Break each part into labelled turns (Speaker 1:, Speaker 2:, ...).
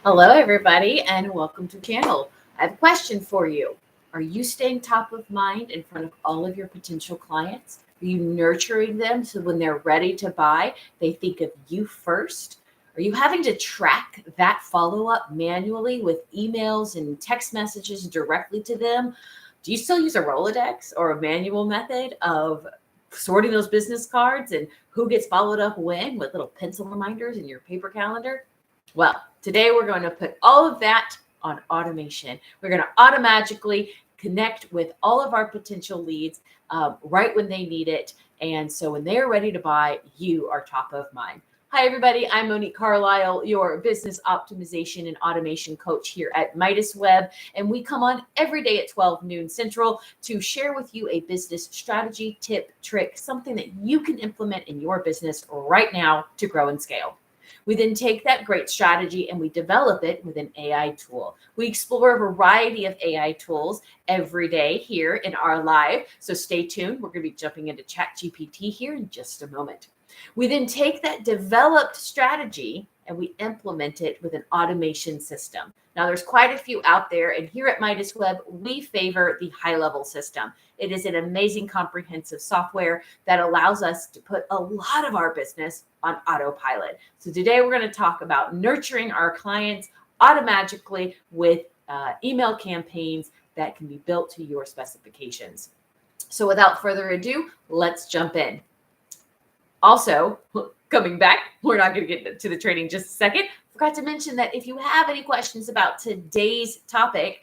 Speaker 1: Hello, everybody, and welcome to the channel. I have a question for you. Are you staying top of mind in front of all of your potential clients? Are you nurturing them so when they're ready to buy, they think of you first? Are you having to track that follow up manually with emails and text messages directly to them? Do you still use a Rolodex or a manual method of sorting those business cards and who gets followed up when with little pencil reminders in your paper calendar? Well, today we're going to put all of that on automation. We're going to automatically connect with all of our potential leads right when they need it. And so when they're ready to buy, you are top of mind. Hi, everybody. I'm Monique Carlisle, your business optimization and automation coach here at Midas Web. And we come on every day at 12 noon Central to share with you a business strategy, tip, trick, something that you can implement in your business right now to grow and scale. We then take that great strategy and we develop it with an AI tool. We explore a variety of AI tools every day here in our live. So stay tuned. We're going to be jumping into ChatGPT here in just a moment. We then take that developed strategy and we implement it with an automation system. Now, there's quite a few out there, and here at Midas Web, we favor the high-level system. It is an amazing, comprehensive software that allows us to put a lot of our business on autopilot. So today we're going to talk about nurturing our clients automatically with email campaigns that can be built to your specifications. So without further ado, let's jump in. Also, coming back, we're not going to get to the training just a second. Forgot to mention that if you have any questions about today's topic,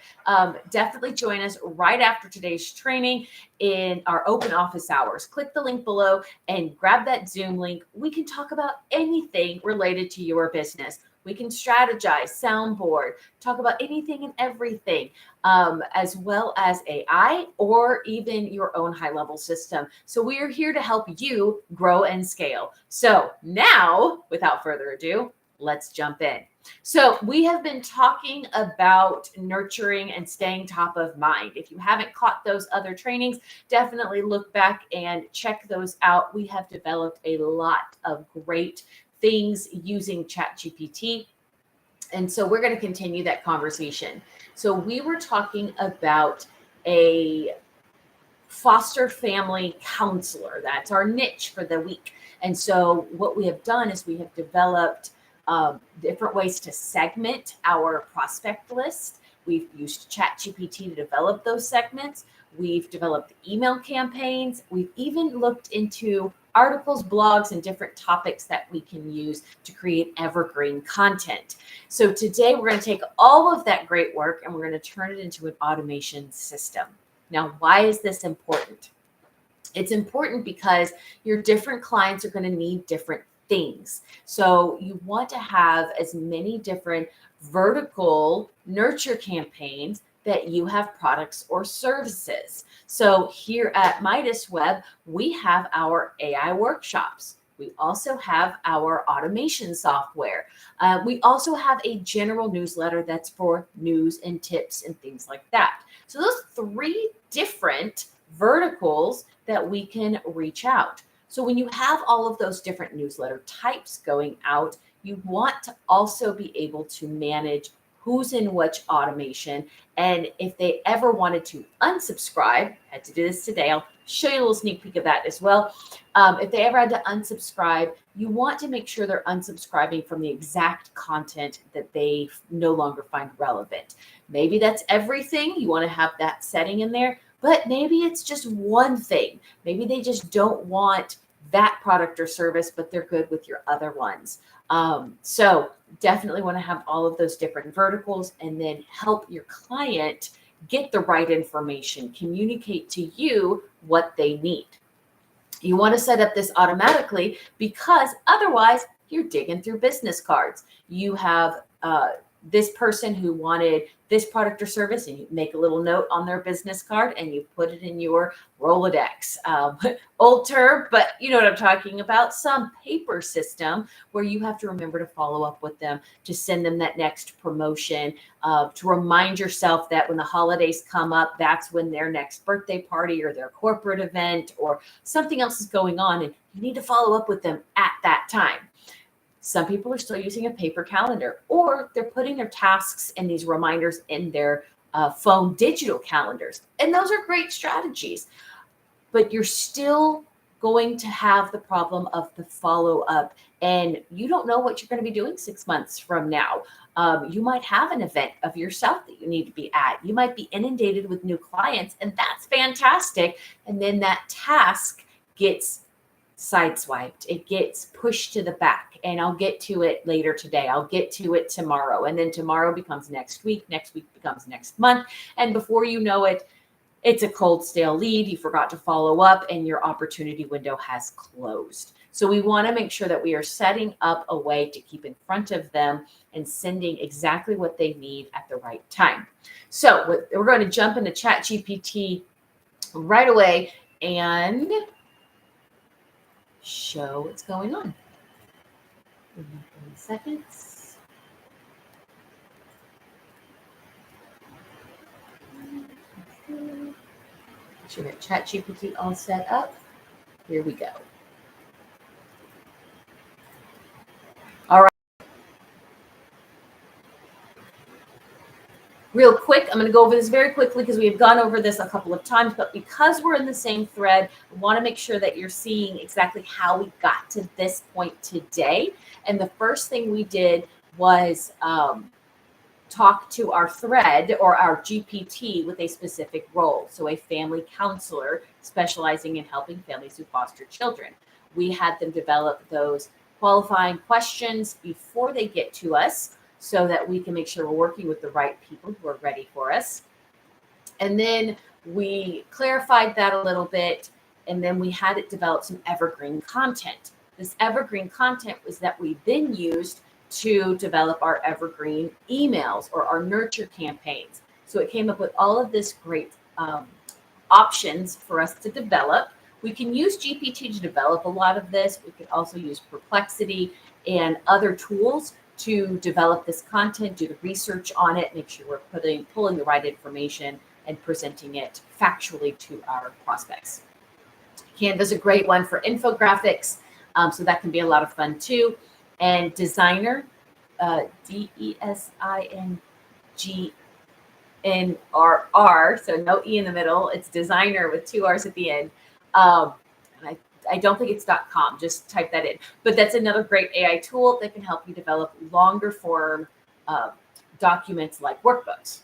Speaker 1: definitely join us right after today's training in our open office hours. Click the link below and grab that Zoom link. We can talk about anything related to your business. We can strategize, soundboard, talk about anything and everything, as well as AI or even your own high-level system. So we are here to help you grow and scale. So now, without further ado, let's jump in. So we have been talking about nurturing and staying top of mind. If you haven't caught those other trainings, definitely look back and check those out. We have developed a lot of great things using ChatGPT. And so we're going to continue that conversation. So we were talking about a foster family counselor. That's our niche for the week. And so what we have done is we have developed different ways to segment our prospect list. We've used ChatGPT to develop those segments. We've developed email campaigns. We've even looked into articles, blogs, and different topics that we can use to create evergreen content. So today we're going to take all of that great work and we're going to turn it into an automation system. Now, why is this important? It's important because your different clients are going to need different things. So you want to have as many different vertical nurture campaigns that you have products or services. So here at Midas Web, we have our AI workshops. We also have our automation software. We also have a general newsletter that's for news and tips and things like that. So those three different verticals that we can reach out. So when you have all of those different newsletter types going out, you want to also be able to manage who's in which automation. And if they ever wanted to unsubscribe, had to do this today, I'll show you a little sneak peek of that as well. If they ever had to unsubscribe, you want to make sure they're unsubscribing from the exact content that they no longer find relevant. Maybe that's everything. You want to have that setting in there, but maybe it's just one thing. Maybe they just don't want that product or service, but they're good with your other ones. So definitely want to have all of those different verticals and then help your client get the right information, communicate to you what they need. You want to set up this automatically because otherwise you're digging through business cards. You have this person who wanted this product or service, and you make a little note on their business card and you put it in your Rolodex. Old term, but you know what I'm talking about. Some paper system where you have to remember to follow up with them, to send them that next promotion, to remind yourself that when the holidays come up, that's when their next birthday party or their corporate event or something else is going on, and you need to follow up with them at that time. Some people are still using a paper calendar, or they're putting their tasks and these reminders in their phone digital calendars. And those are great strategies, but you're still going to have the problem of the follow up. And you don't know what you're going to be doing 6 months from now. You might have an event of yourself that you need to be at. You might be inundated with new clients, and that's fantastic. And then that task gets sideswiped. It gets pushed to the back, and I'll get to it later today. I'll get to it tomorrow. And then tomorrow becomes next week. Next week becomes next month. And before you know it, it's a cold, stale lead. You forgot to follow up, and your opportunity window has closed. So we want to make sure that we are setting up a way to keep in front of them and sending exactly what they need at the right time. So we're going to jump into ChatGPT right away and show what's going on. 30 seconds. Should we have ChatGPT all set up? Here we go. All right. Real quick, I'm going to go over this very quickly because we have gone over this a couple of times, but because we're in the same thread, I want to make sure that you're seeing exactly how we got to this point today. And the first thing we did was talk to our thread or our GPT with a specific role. So a family counselor specializing in helping families who foster children. We had them develop those qualifying questions before they get to us so that we can make sure we're working with the right people who are ready for us. And then we clarified that a little bit, and then we had it develop some evergreen content. This evergreen content was that we then used to develop our evergreen emails or our nurture campaigns. So it came up with all of this great options for us to develop. We can use GPT to develop a lot of this. We could also use Perplexity and other tools to develop this content, do the research on it, make sure we're pulling the right information and presenting it factually to our prospects. Canva's a great one for infographics, so that can be a lot of fun too. And Designer, DESINGNRR, so no E in the middle. It's Designer with 2 R's at the end. And I don't think it's .com, just type that in. But that's another great AI tool that can help you develop longer form documents like workbooks.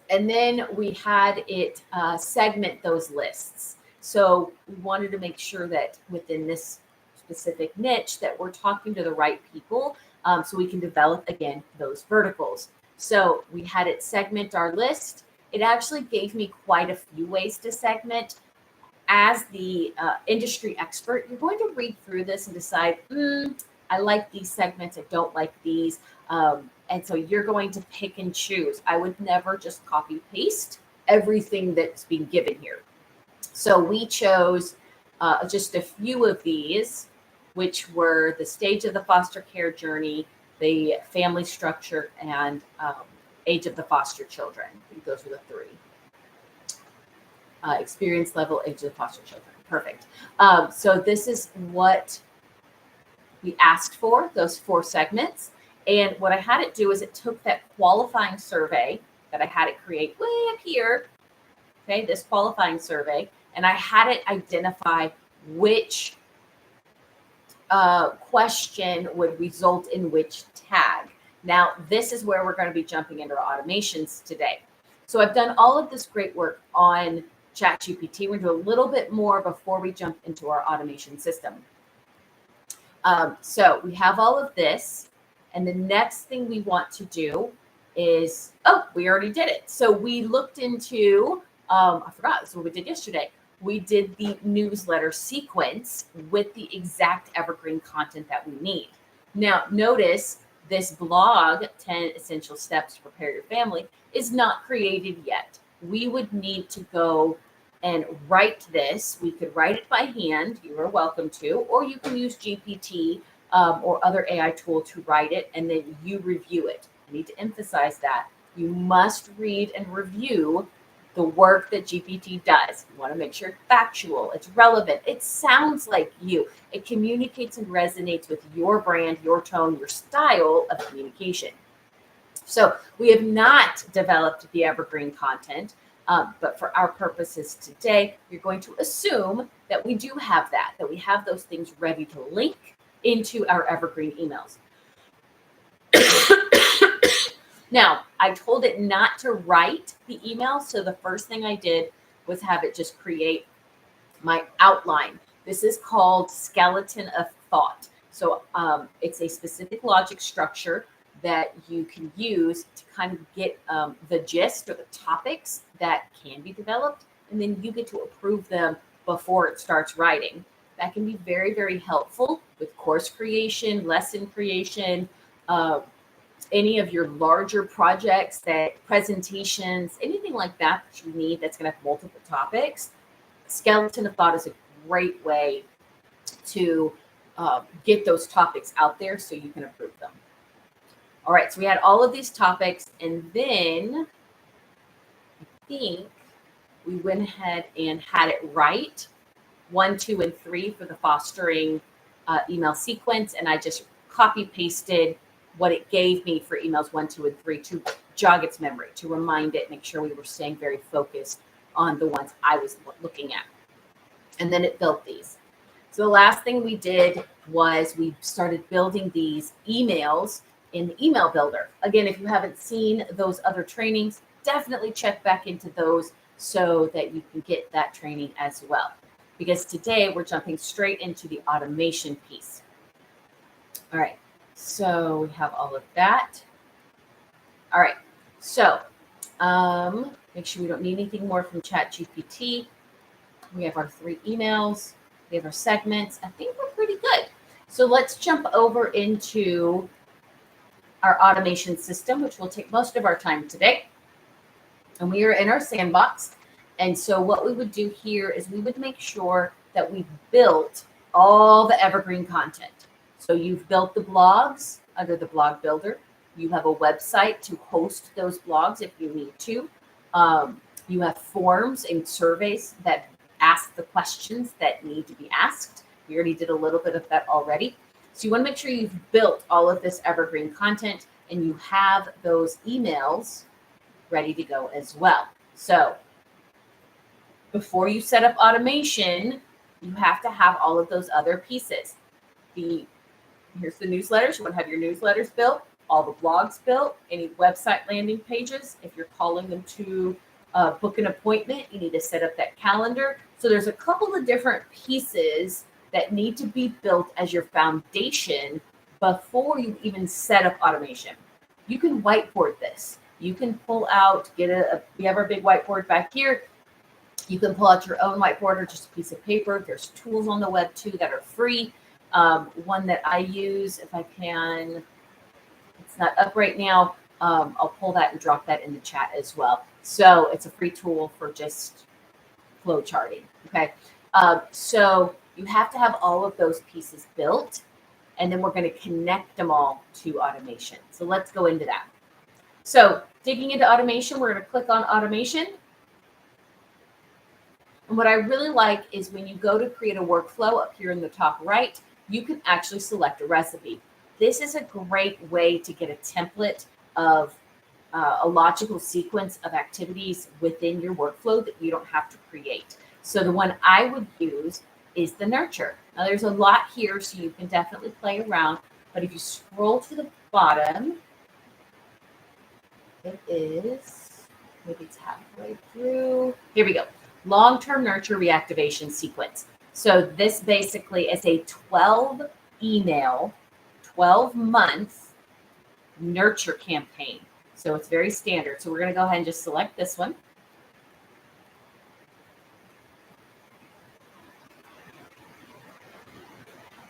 Speaker 1: And then we had it segment those lists. So we wanted to make sure that within this specific niche that we're talking to the right people, so we can develop, again, those verticals. So we had it segment our list. It actually gave me quite a few ways to segment. As the industry expert, you're going to read through this and decide, I like these segments, I don't like these. And so you're going to pick and choose. I would never just copy paste everything that's being given here. So we chose just a few of these, which were the stage of the foster care journey, the family structure, and age of the foster children. I think those were the 3. Experience level, age of the foster children. Perfect. So this is what we asked for, those 4 segments. And what I had it do is it took that qualifying survey that I had it create way up here, okay, this qualifying survey, and I had it identify which question would result in which tag. Now, this is where we're going to be jumping into our automations today. So I've done all of this great work on ChatGPT. We're going to do a little bit more before we jump into our automation system. So we have all of this. And the next thing we want to do is, we already did it. So we looked into, I forgot, this is what we did yesterday. We did the newsletter sequence with the exact evergreen content that we need. Now, notice this blog, 10 Essential Steps to Prepare Your Family, is not created yet. We would need to go and write this. We could write it by hand. You are welcome to, or you can use GPT or other AI tool to write it, and then you review it. I need to emphasize that. You must read and review the work that GPT does. You want to make sure it's factual, it's relevant, it sounds like you, it communicates and resonates with your brand, your tone, your style of communication. So we have not developed the evergreen content, but for our purposes today, you're going to assume that we do have that we have those things ready to link into our evergreen emails. Now, I told it not to write the email, so the first thing I did was have it just create my outline. This is called skeleton of thought. So it's a specific logic structure that you can use to kind of get the gist or the topics that can be developed, and then you get to approve them before it starts writing. That can be very, very helpful with course creation, lesson creation, any of your larger projects, that presentations, anything like that that you need that's going to have multiple topics. Skeleton of thought is a great way to get those topics out there so you can approve them. All right, so we had all of these topics, and then I think we went ahead and had it write 1, 2, and 3 for the fostering email sequence, and I just copy pasted what it gave me for emails 1, 2, and 3 to jog its memory, to remind it, make sure we were staying very focused on the ones I was looking at. And then it built these. So the last thing we did was we started building these emails in the email builder. Again, if you haven't seen those other trainings, definitely check back into those so that you can get that training as well. Because today we're jumping straight into the automation piece. All right, so we have all of that. All right, so make sure we don't need anything more from ChatGPT. We have our 3 emails. We have our segments. I think we're pretty good. So let's jump over into our automation system, which will take most of our time today. And we are in our sandbox. And so what we would do here is we would make sure that we built all the evergreen content. So you've built the blogs under the blog builder. You have a website to host those blogs if you need to. You have forms and surveys that ask the questions that need to be asked. We already did a little bit of that already. So you want to make sure you've built all of this evergreen content and you have those emails ready to go as well. So before you set up automation, you have to have all of those other pieces. Here's the newsletters. You want to have your newsletters built, all the blogs built, any website landing pages. If you're calling them to book an appointment, you need to set up that calendar. So there's a couple of different pieces that need to be built as your foundation before you even set up automation. You can whiteboard this. You can pull out, we have our big whiteboard back here. You can pull out your own whiteboard or just a piece of paper. There's tools on the web too that are free. One that I use, if I can, it's not up right now. I'll pull that and drop that in the chat as well. So it's a free tool for just flow charting. Okay. So you have to have all of those pieces built, and then we're going to connect them all to automation. So let's go into that. So digging into automation, we're going to click on automation. And what I really like is when you go to create a workflow up here in the top right, you can actually select a recipe. This is a great way to get a template of a logical sequence of activities within your workflow that you don't have to create. So the one I would use is the nurture. Now there's a lot here, so you can definitely play around, but if you scroll to the bottom, it is, maybe it's halfway through. Here we go. Long-term nurture reactivation sequence. So this basically is a 12 email, 12-month nurture campaign. So it's very standard. So we're going to go ahead and just select this one.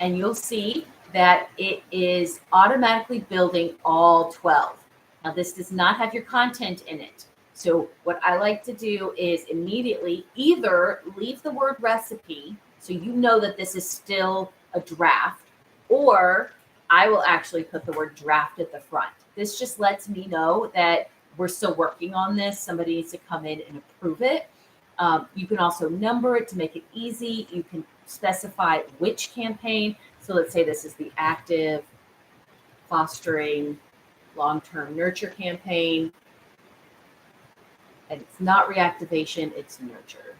Speaker 1: And you'll see that it is automatically building all 12. Now this does not have your content in it. So what I like to do is immediately either leave the word recipe, so you know that this is still a draft, or I will actually put the word draft at the front. This just lets me know that we're still working on this. Somebody needs to come in and approve it. You can also number it to make it easy. You can specify which campaign. So let's say this is the active fostering long-term nurture campaign. And it's not reactivation, it's nurture.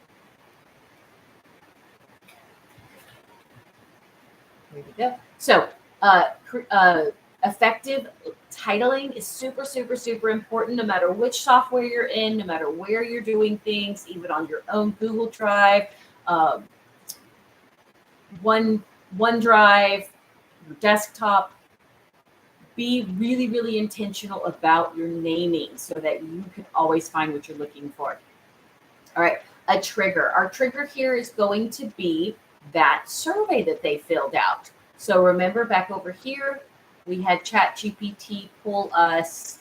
Speaker 1: There we go. So effective titling is super, super, super important no matter which software you're in, no matter where you're doing things, even on your own Google Drive, OneDrive, your desktop. Be really, really intentional about your naming so that you can always find what you're looking for. All right, a trigger. Our trigger here is going to be that survey that they filled out. So remember back over here, we had ChatGPT pull us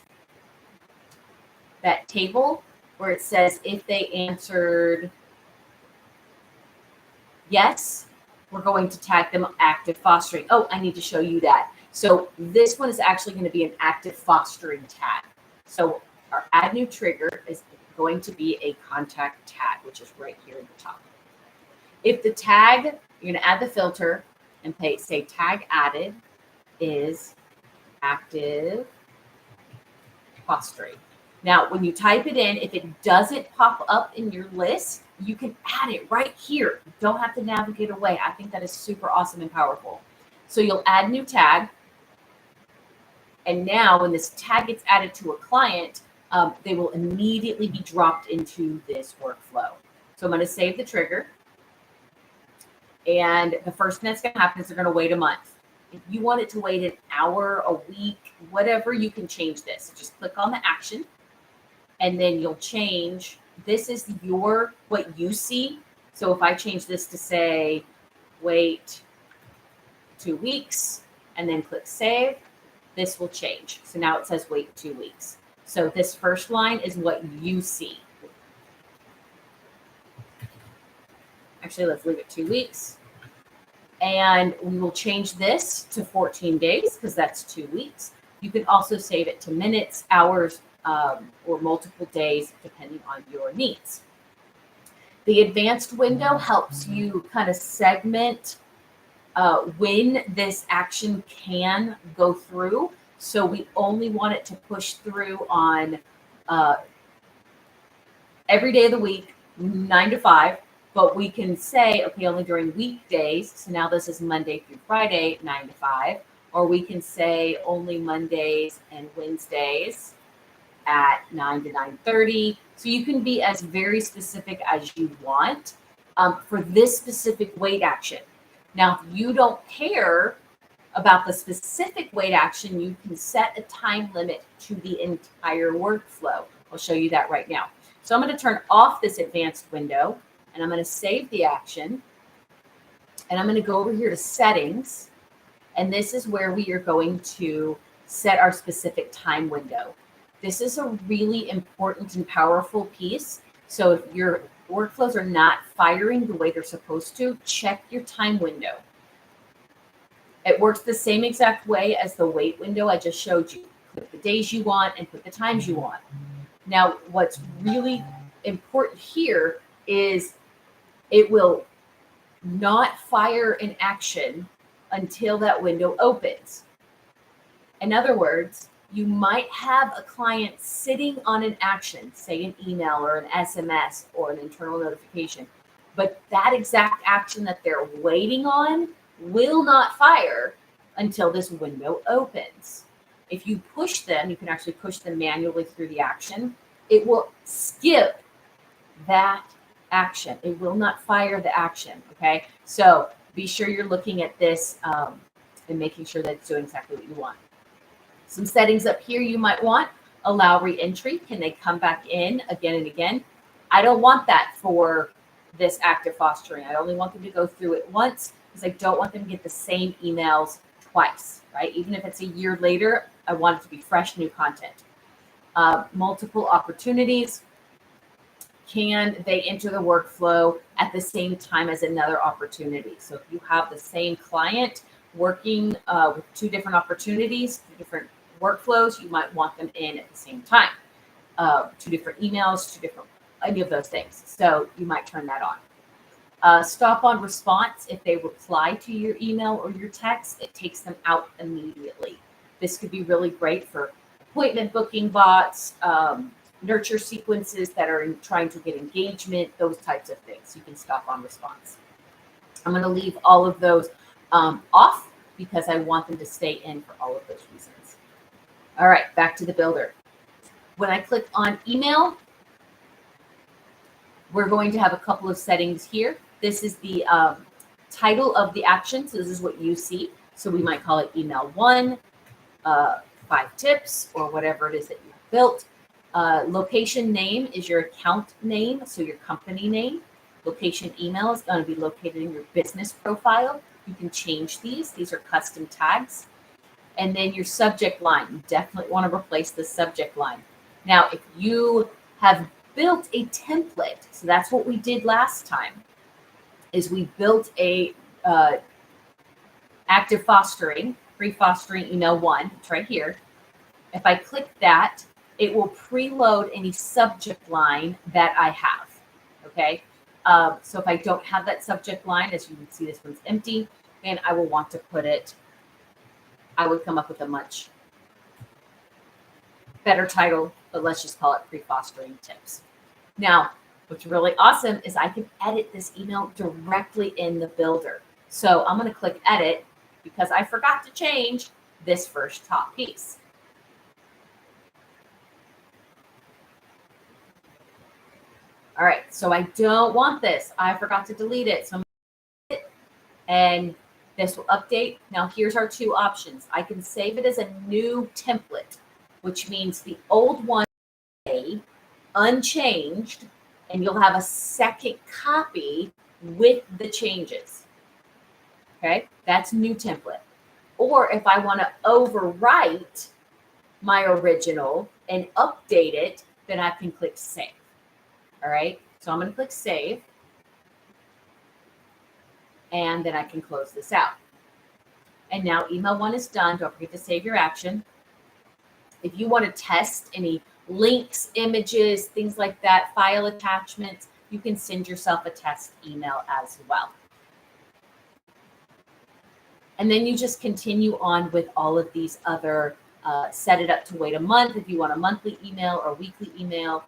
Speaker 1: that table where it says if they answered yes, we're going to tag them active fostering. Oh, I need to show you that. So this one is actually going to be an active fostering tag. So our add new trigger is going to be a contact tag, which is right here at the top. If the tag, you're going to add the filter and say tag added is active fostering. Now, when you type it in, if it doesn't pop up in your list, you can add it right here. You don't have to navigate away. I think that is super awesome and powerful. So you'll add new tag. And now when this tag gets added to a client, they will immediately be dropped into this workflow. So I'm going to save the trigger. And the first thing that's going to happen is they're going to wait a month. If you want it to wait an hour, a week, whatever, you can change this. Just click on the action and then you'll change. This is what you see. So if I change this to say, wait 2 weeks and then click save, this will change. So now it says wait 2 weeks. So this first line is what you see. Actually, let's leave it 2 weeks. And we will change this to 14 days because that's 2 weeks. You can also save it to minutes, hours, or multiple days, depending on your needs. The advanced window helps you kind of segment when this action can go through. So we only want it to push through on every day of the week, 9 to 5. But we can say, okay, only during weekdays. So now this is Monday through Friday, 9 to 5. Or we can say only Mondays and Wednesdays at 9 to 9:30. So you can be as very specific as you want for this specific wait action. Now, if you don't care about the specific wait action, you can set a time limit to the entire workflow. I'll show you that right now. So I'm going to turn off this advanced window. And I'm going to save the action. And I'm going to go over here to settings. And this is where we are going to set our specific time window. This is a really important and powerful piece. So if your workflows are not firing the way they're supposed to, check your time window. It works the same exact way as the wait window I just showed you. Put the days you want and put the times you want. Now, what's really important here is it will not fire an action until that window opens. In other words, you might have a client sitting on an action, say an email or an SMS or an internal notification, but that exact action that they're waiting on will not fire until this window opens. If you push them, you can actually push them manually through the action. It will skip that action. It will not fire the action. Okay. So be sure you're looking at this and making sure that it's doing exactly what you want. Some settings up here you might want. Allow re-entry. Can they come back in again and again? I don't want that for this active fostering. I only want them to go through it once because I don't want them to get the same emails twice, right? Even if it's a year later, I want it to be fresh, new content. Multiple opportunities. Can they enter the workflow at the same time as another opportunity? So if you have the same client working with two different opportunities, two different workflows, you might want them in at the same time. two different emails, any of those things. So you might turn that on. Stop on response. If they reply to your email or your text, it takes them out immediately. This could be really great for appointment booking bots, nurture sequences that are trying to get engagement, those types of things. You can stop on response. I'm going to leave all of those off because I want them to stay in for all of those reasons. All right, back to the builder. When I click on email, we're going to have a couple of settings here. This is the title of the action. So this is what you see. So we might call it email 1, 5 tips, or whatever it is that you've built. Location name is your account name, so your company name. Location email is going to be located in your business profile. You can change these. These are custom tags. And then your subject line. You definitely want to replace the subject line. Now, if you have built a template, so that's what we did last time, is we built a active fostering, free fostering email 1. It's right here. If I click that, it will preload any subject line that I have. Okay. So if I don't have that subject line, as you can see, this one's empty, and I will want to put it, I would come up with a much better title, but let's just call it pre-fostering tips. Now, what's really awesome is I can edit this email directly in the builder. So I'm going to click edit because I forgot to change this first top piece. All right, so I don't want this. I forgot to delete it. So I'm going to edit, and this will update. Now here's our two options. I can save it as a new template, which means the old one is unchanged, and you'll have a second copy with the changes. Okay, that's new template. Or if I want to overwrite my original and update it, then I can click save. All right, so I'm going to click save, and then I can close this out. And now email 1 is done. Don't forget to save your action. If you want to test any links, images, things like that, file attachments, you can send yourself a test email as well. And then you just continue on with all of these other, set it up to wait a month if you want a monthly email or weekly email,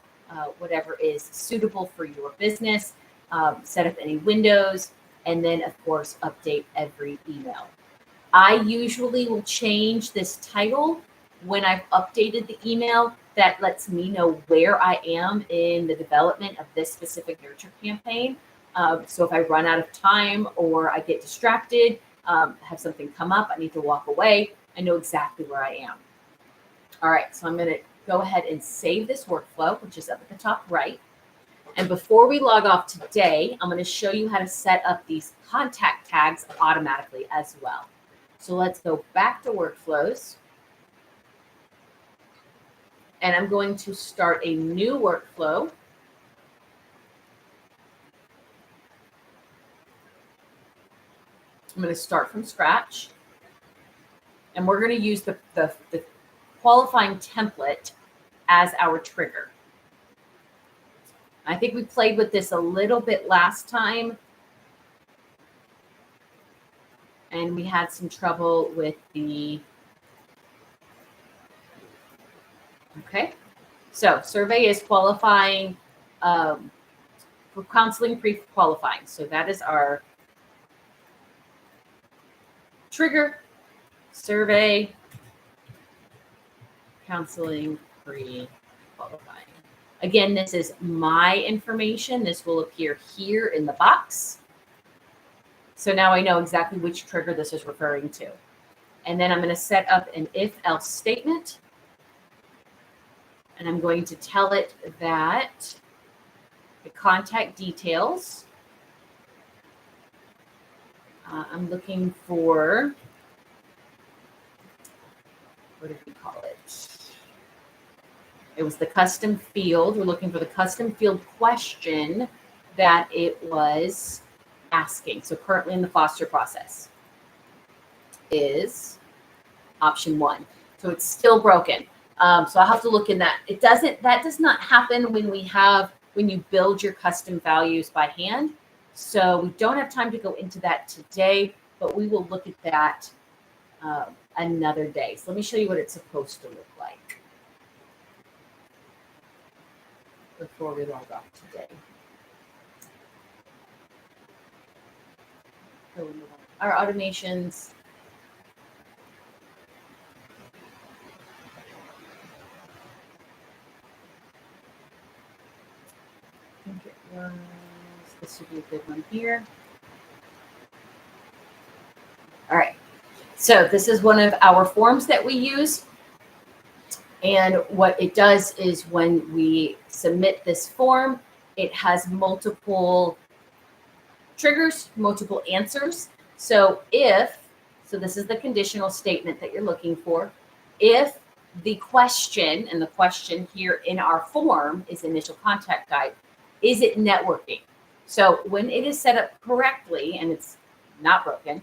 Speaker 1: whatever is suitable for your business, set up any windows, and then of course, update every email. I usually will change this title when I've updated the email. That lets me know where I am in the development of this specific nurture campaign. So if I run out of time or I get distracted, have something come up, I need to walk away, I know exactly where I am. All right, so I'm going to go ahead and save this workflow, which is up at the top right. And before we log off today, I'm going to show you how to set up these contact tags automatically as well. So let's go back to workflows. And I'm going to start a new workflow. I'm going to start from scratch. And we're going to use the qualifying template as our trigger. I think we played with this a little bit last time, and we had some trouble with the, okay. So survey is qualifying for counseling pre-qualifying. So that is our trigger, survey, counseling pre-qualifying. Again, this is my information. This will appear here in the box. So now I know exactly which trigger this is referring to. And then I'm going to set up an if-else statement. And I'm going to tell it that the contact details, I'm looking for, what did we call it? It was the custom field. We're looking for the custom field question that it was asking. So currently in the foster process is option 1. So it's still broken. So I'll have to look in that. That does not happen when you build your custom values by hand. So we don't have time to go into that today, but we will look at that another day. So let me show you what it's supposed to look like before we log off today. Our automations. I think it was, this would be a good one here. All right. So this is one of our forms that we use. And what it does is when we submit this form, it has multiple triggers, multiple answers. So this is the conditional statement that you're looking for. If the question, and the question here in our form is initial contact type, is it networking? So when it is set up correctly and it's not broken,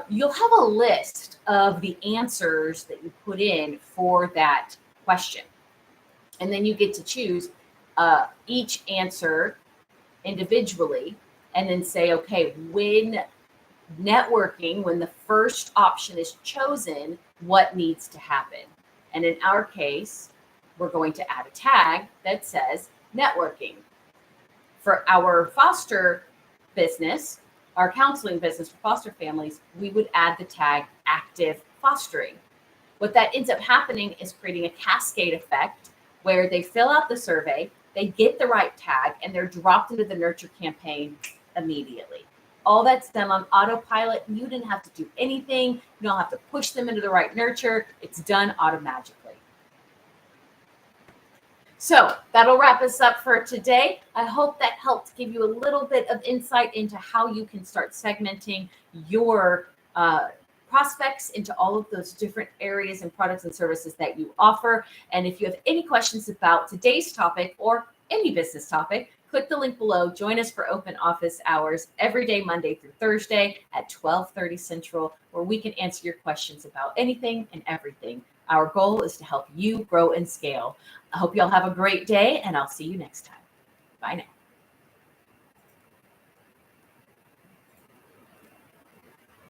Speaker 1: you'll have a list of the answers that you put in for that question. And then you get to choose each answer individually and then say, okay, when networking, when the first option is chosen, what needs to happen? And in our case, we're going to add a tag that says networking. For our foster business, our counseling business for foster families, we would add the tag active fostering. What that ends up happening is creating a cascade effect where they fill out the survey, they get the right tag, and they're dropped into the nurture campaign immediately. All that's done on autopilot. You didn't have to do anything. You don't have to push them into the right nurture. It's done automatically. So that'll wrap us up for today. I hope that helped give you a little bit of insight into how you can start segmenting your prospects into all of those different areas and products and services that you offer. And if you have any questions about today's topic or any business topic, click the link below. Join us for open office hours every day, Monday through Thursday at 12:30 Central, where we can answer your questions about anything and everything. Our goal is to help you grow and scale. I hope you all have a great day, and I'll see you next time. Bye now.